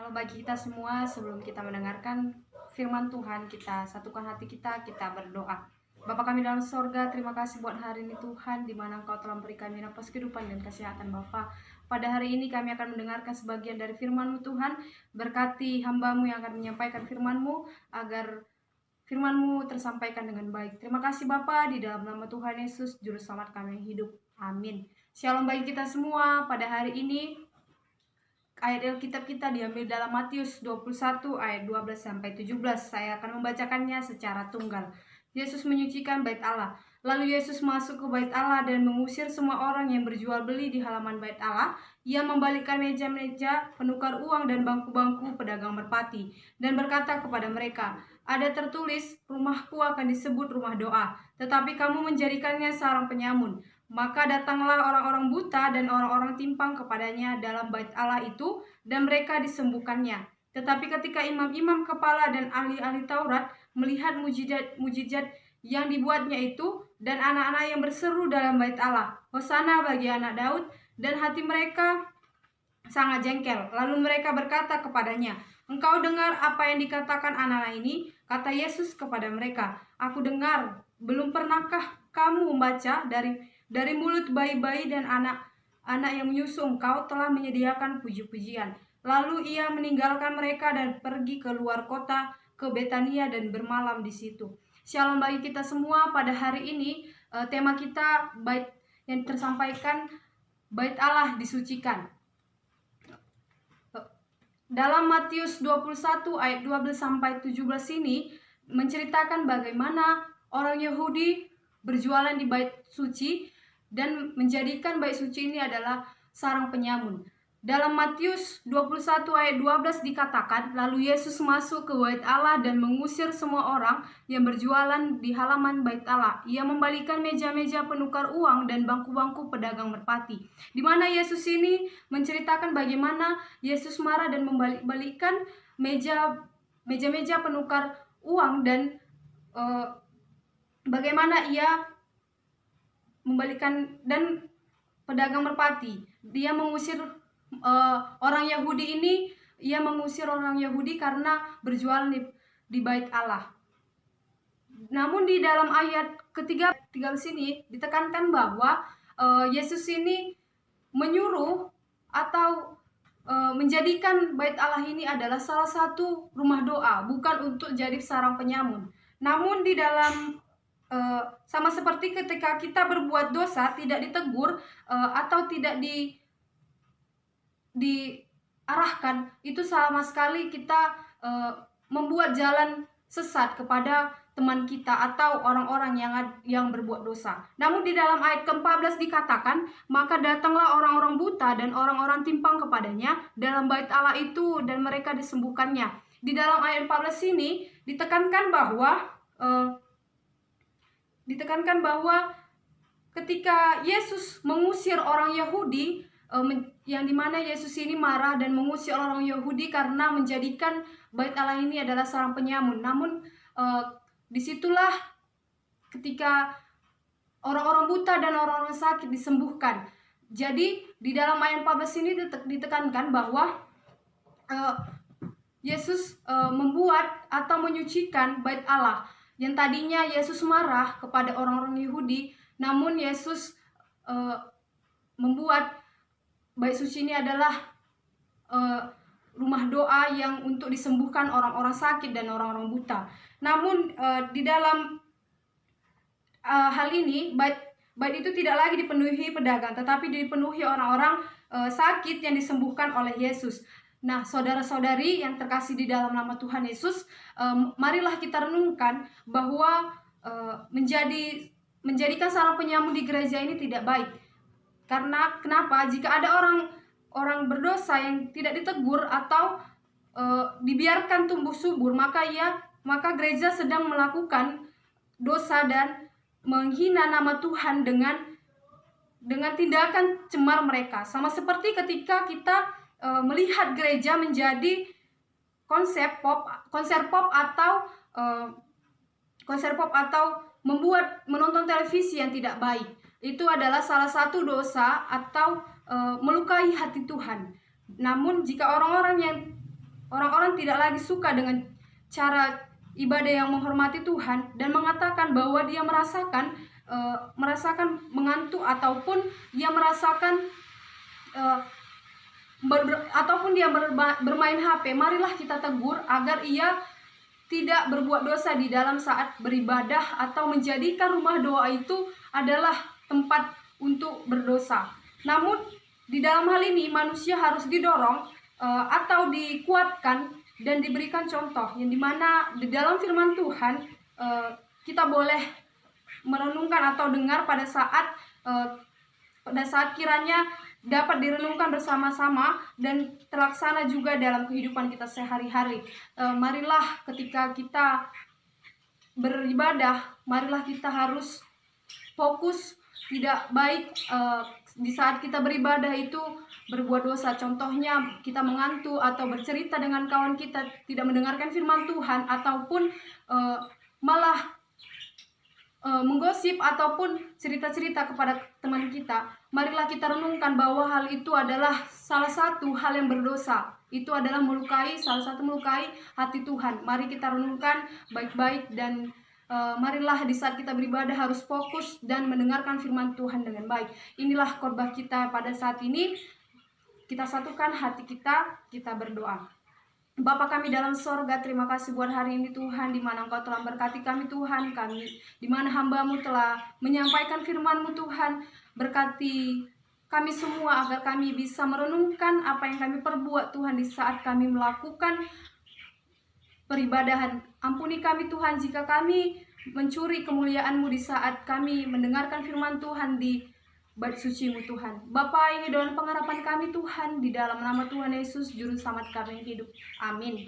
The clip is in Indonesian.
Shalom bagi kita semua. Sebelum kita mendengarkan firman Tuhan, kita satukan hati kita berdoa. Bapa kami dalam sorga, terima kasih buat hari ini Tuhan, di mana Engkau telah memberikan kami nafas kehidupan dan kesehatan Bapa. Pada hari ini kami akan mendengarkan sebagian dari firman-Mu Tuhan. Berkati hamba-Mu yang akan menyampaikan firman-Mu, agar firman-Mu tersampaikan dengan baik. Terima kasih Bapa, di dalam nama Tuhan Yesus, Juru Selamat kami yang hidup. Amin. Shalom bagi kita semua. Pada hari ini ayat Alkitab kita diambil dalam Matius 21 ayat 12 sampai 17. Saya akan membacakannya secara tunggal. Yesus menyucikan bait Allah. Lalu Yesus masuk ke bait Allah dan mengusir semua orang yang berjual beli di halaman bait Allah. Ia membalikkan meja-meja penukar uang dan bangku-bangku pedagang merpati dan berkata kepada mereka, "Ada tertulis, rumahku akan disebut rumah doa, tetapi kamu menjadikannya sarang penyamun." Maka datanglah orang-orang buta dan orang-orang timpang kepadanya dalam bait Allah itu, dan mereka disembuhkannya. Tetapi ketika imam-imam kepala dan ahli-ahli Taurat melihat mujizat yang dibuatnya itu, dan anak-anak yang berseru dalam bait Allah, "Hosana bagi anak Daud," dan hati mereka sangat jengkel. Lalu mereka berkata kepadanya, "Engkau dengar apa yang dikatakan anak-anak ini?" Kata Yesus kepada mereka, "Aku dengar. Belum pernahkah kamu membaca dari mulut bayi-bayi dan anak-anak yang menyusu Engkau telah menyediakan puji-pujian?" Lalu ia meninggalkan mereka dan pergi ke luar kota, ke Betania, dan bermalam di situ. Shalom bagi kita semua. Pada hari ini tema kita bait yang tersampaikan, bait Allah disucikan. Dalam Matius 21 ayat 12 sampai 17 ini menceritakan bagaimana orang Yahudi berjualan di bait suci dan menjadikan bait suci ini adalah sarang penyamun. Dalam Matius 21 ayat 12 dikatakan, "Lalu Yesus masuk ke bait Allah dan mengusir semua orang yang berjualan di halaman bait Allah. Ia membalikkan meja-meja penukar uang dan bangku-bangku pedagang merpati." Di mana Yesus ini menceritakan bagaimana Yesus marah dan membalik-balikkan meja-meja penukar uang, dan bagaimana ia membalikkan dan pedagang merpati. Dia mengusir orang Yahudi ini. Ia mengusir orang Yahudi karena berjualan di bait Allah. Namun di dalam ayat ketiga sini ditekankan bahwa Yesus ini menyuruh atau menjadikan bait Allah ini adalah salah satu rumah doa, bukan untuk jadi sarang penyamun. Namun di dalam sama seperti ketika kita berbuat dosa tidak ditegur atau tidak diarahkan, itu sama sekali kita membuat jalan sesat kepada teman kita atau orang-orang yang berbuat dosa. Namun di dalam ayat ke-14 dikatakan, "Maka datanglah orang-orang buta dan orang-orang timpang kepadanya dalam bait Allah itu, dan mereka disembuhkannya." Di dalam ayat 14 ini ditekankan bahwa ketika Yesus mengusir orang Yahudi, yang dimana Yesus ini marah dan mengusir orang Yahudi karena menjadikan bait Allah ini adalah sarang penyamun. Namun disitulah ketika orang-orang buta dan orang-orang sakit disembuhkan. Jadi di dalam ayat 14 ini ditekankan bahwa Yesus membuat atau menyucikan bait Allah. Yang tadinya Yesus marah kepada orang-orang Yahudi, namun Yesus membuat bait suci ini adalah rumah doa yang untuk disembuhkan orang-orang sakit dan orang-orang buta. Namun di dalam hal ini bait itu tidak lagi dipenuhi pedagang, tetapi dipenuhi orang-orang sakit yang disembuhkan oleh Yesus. Nah, saudara-saudari yang terkasih di dalam nama Tuhan Yesus, marilah kita renungkan bahwa menjadikan sarang penyamun di gereja ini tidak baik. Karena kenapa? Jika ada orang berdosa yang tidak ditegur atau dibiarkan tumbuh subur, maka gereja sedang melakukan dosa dan menghina nama Tuhan dengan tindakan cemar mereka. Sama seperti ketika kita melihat gereja menjadi konser pop atau menonton televisi yang tidak baik. Itu adalah salah satu dosa atau melukai hati Tuhan. Namun jika orang-orang yang orang tidak lagi suka dengan cara ibadah yang menghormati Tuhan dan mengatakan bahwa dia merasakan mengantuk ataupun dia merasakan ataupun dia bermain HP, marilah kita tegur agar ia tidak berbuat dosa di dalam saat beribadah atau menjadikan rumah doa itu adalah tempat untuk berdosa. Namun di dalam hal ini manusia harus didorong atau dikuatkan dan diberikan contoh yang dimana di dalam firman Tuhan kita boleh merenungkan atau dengar pada saat kiranya dapat direnungkan bersama-sama dan terlaksana juga dalam kehidupan kita sehari-hari. Marilah ketika kita beribadah, marilah kita harus fokus, tidak baik di saat kita beribadah itu berbuat dosa. Contohnya kita mengantuk atau bercerita dengan kawan kita, tidak mendengarkan firman Tuhan, ataupun malah menggosip ataupun cerita-cerita kepada teman kita. Marilah kita renungkan bahwa hal itu adalah salah satu hal yang berdosa. Itu adalah salah satu melukai hati Tuhan. Mari kita renungkan baik-baik dan marilah di saat kita beribadah harus fokus dan mendengarkan firman Tuhan dengan baik. Inilah khotbah kita pada saat ini. Kita satukan hati kita berdoa. Bapa kami dalam sorga, terima kasih buat hari ini Tuhan, di mana Engkau telah berkati kami Tuhan, di mana hamba-Mu telah menyampaikan firman-Mu Tuhan. Berkati kami semua agar kami bisa merenungkan apa yang kami perbuat Tuhan di saat kami melakukan peribadahan. Ampuni kami Tuhan jika kami mencuri kemuliaan-Mu di saat kami mendengarkan firman Tuhan di bait suci-Mu Tuhan. Bapa, ini doa pengharapan kami Tuhan, di dalam nama Tuhan Yesus Juru Selamat kami yang hidup. Amin.